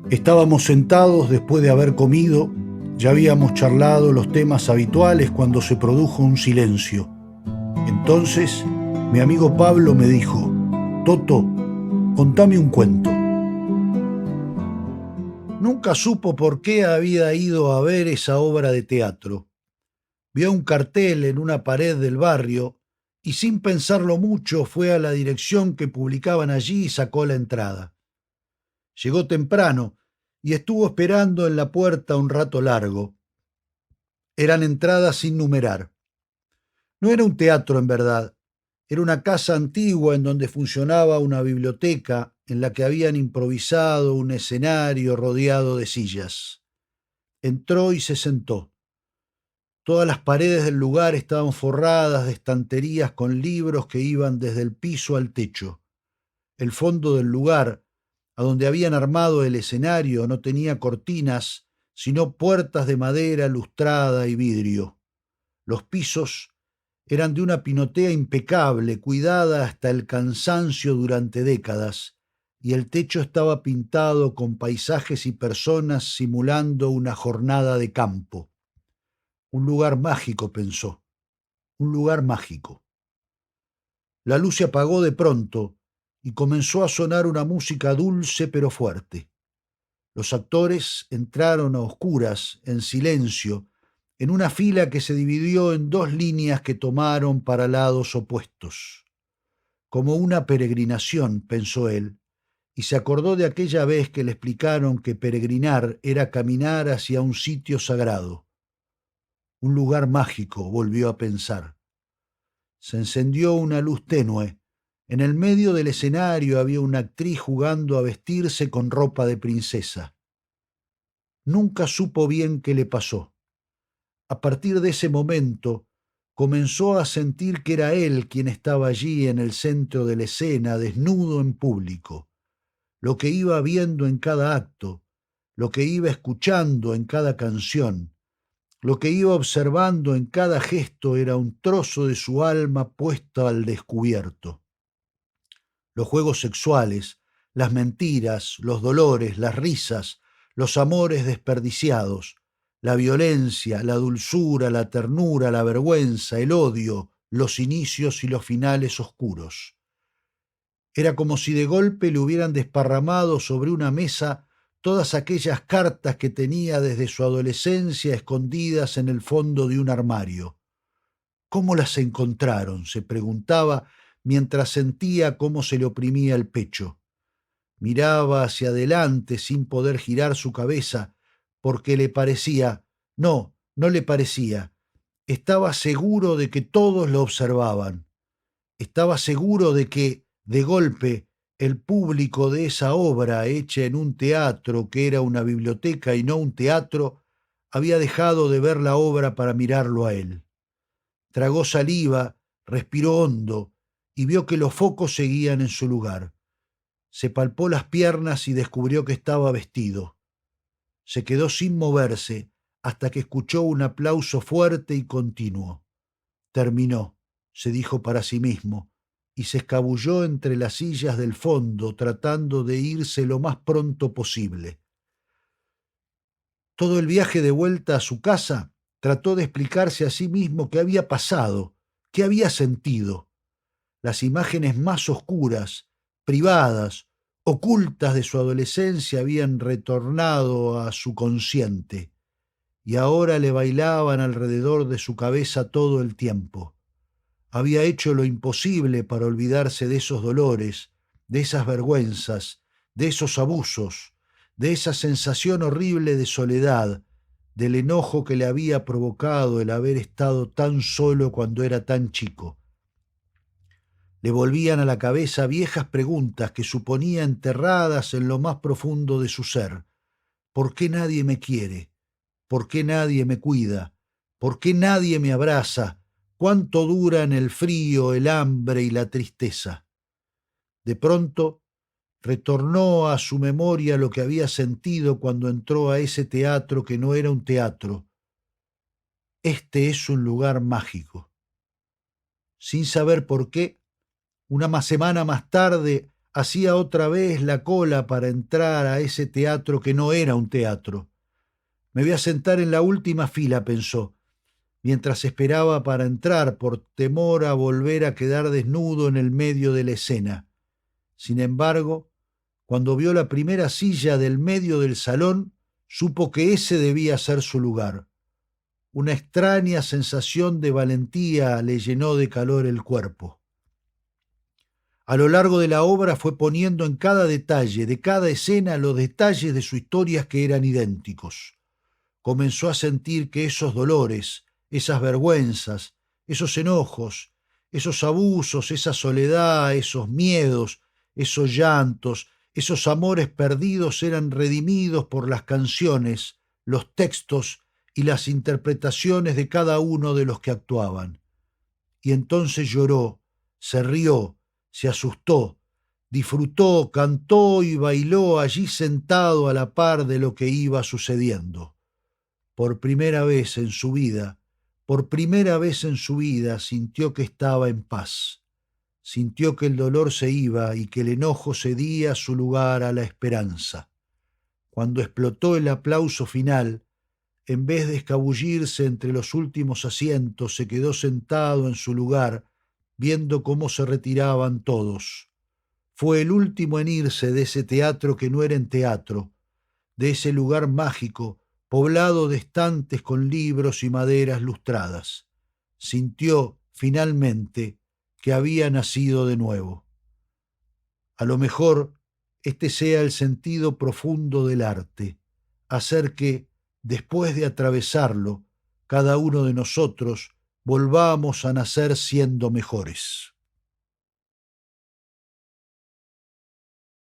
Estábamos sentados después de haber comido, ya habíamos charlado los temas habituales cuando se produjo un silencio. Entonces, mi amigo Pablo me dijo: Toto, contame un cuento. Nunca supo por qué había ido a ver esa obra de teatro. Vio un cartel en una pared del barrio y sin pensarlo mucho fue a la dirección que publicaban allí y sacó la entrada. Llegó temprano y estuvo esperando en la puerta un rato largo. Eran entradas sin numerar. No era un teatro en verdad, era una casa antigua en donde funcionaba una biblioteca en la que habían improvisado un escenario rodeado de sillas. Entró y se sentó. Todas las paredes del lugar estaban forradas de estanterías con libros que iban desde el piso al techo. El fondo del lugar, a donde habían armado el escenario, no tenía cortinas, sino puertas de madera lustrada y vidrio. Los pisos eran de una pinotea impecable, cuidada hasta el cansancio durante décadas, y el techo estaba pintado con paisajes y personas simulando una jornada de campo. Un lugar mágico, pensó, un lugar mágico. La luz se apagó de pronto y comenzó a sonar una música dulce pero fuerte. Los actores entraron a oscuras, en silencio, en una fila que se dividió en dos líneas que tomaron para lados opuestos. Como una peregrinación, pensó él, y se acordó de aquella vez que le explicaron que peregrinar era caminar hacia un sitio sagrado. Un lugar mágico, volvió a pensar. Se encendió una luz tenue. En el medio del escenario había una actriz jugando a vestirse con ropa de princesa. Nunca supo bien qué le pasó. A partir de ese momento comenzó a sentir que era él quien estaba allí en el centro de la escena, desnudo en público. Lo que iba viendo en cada acto, lo que iba escuchando en cada canción, lo que iba observando en cada gesto era un trozo de su alma puesto al descubierto. Los juegos sexuales, las mentiras, los dolores, las risas, los amores desperdiciados, la violencia, la dulzura, la ternura, la vergüenza, el odio, los inicios y los finales oscuros. Era como si de golpe le hubieran desparramado sobre una mesa todas aquellas cartas que tenía desde su adolescencia escondidas en el fondo de un armario. ¿Cómo las encontraron?, se preguntaba mientras sentía cómo se le oprimía el pecho. Miraba hacia adelante sin poder girar su cabeza porque le parecía, no le parecía, estaba seguro de que todos lo observaban. Estaba seguro de que, de golpe, el público de esa obra hecha en un teatro que era una biblioteca y no un teatro, había dejado de ver la obra para mirarlo a él. Tragó saliva, respiró hondo y vio que los focos seguían en su lugar. Se palpó las piernas y descubrió que estaba vestido. Se quedó sin moverse hasta que escuchó un aplauso fuerte y continuo. Terminó, se dijo para sí mismo, y se escabulló entre las sillas del fondo tratando de irse lo más pronto posible. Todo el viaje de vuelta a su casa trató de explicarse a sí mismo qué había pasado, qué había sentido. Las imágenes más oscuras, privadas, ocultas de su adolescencia habían retornado a su consciente y ahora le bailaban alrededor de su cabeza todo el tiempo. Había hecho lo imposible para olvidarse de esos dolores, de esas vergüenzas, de esos abusos, de esa sensación horrible de soledad, del enojo que le había provocado el haber estado tan solo cuando era tan chico. Le volvían a la cabeza viejas preguntas que suponía enterradas en lo más profundo de su ser. ¿Por qué nadie me quiere? ¿Por qué nadie me cuida? ¿Por qué nadie me abraza? ¿Cuánto duran el frío, el hambre y la tristeza? De pronto retornó a su memoria lo que había sentido cuando entró a ese teatro que no era un teatro. Este es un lugar mágico. Sin saber por qué, una semana más tarde hacía otra vez la cola para entrar a ese teatro que no era un teatro. Me voy a sentar en la última fila, pensó, mientras esperaba para entrar por temor a volver a quedar desnudo en el medio de la escena. Sin embargo, cuando vio la primera silla del medio del salón, supo que ese debía ser su lugar. Una extraña sensación de valentía le llenó de calor el cuerpo. A lo largo de la obra fue poniendo en cada detalle de cada escena los detalles de su historia que eran idénticos. Comenzó a sentir que esos dolores, esas vergüenzas, esos enojos, esos abusos, esa soledad, esos miedos, esos llantos, esos amores perdidos eran redimidos por las canciones, los textos y las interpretaciones de cada uno de los que actuaban. Y entonces lloró, se rió, se asustó, disfrutó, cantó y bailó allí sentado a la par de lo que iba sucediendo. Por primera vez en su vida, por primera vez en su vida sintió que estaba en paz. Sintió que el dolor se iba y que el enojo cedía su lugar a la esperanza. Cuando explotó el aplauso final, en vez de escabullirse entre los últimos asientos, se quedó sentado en su lugar, viendo cómo se retiraban todos. Fue el último en irse de ese teatro que no era en teatro, de ese lugar mágico, poblado de estantes con libros y maderas lustradas. Sintió, finalmente, que había nacido de nuevo. A lo mejor este sea el sentido profundo del arte, hacer que, después de atravesarlo, cada uno de nosotros volvamos a nacer siendo mejores.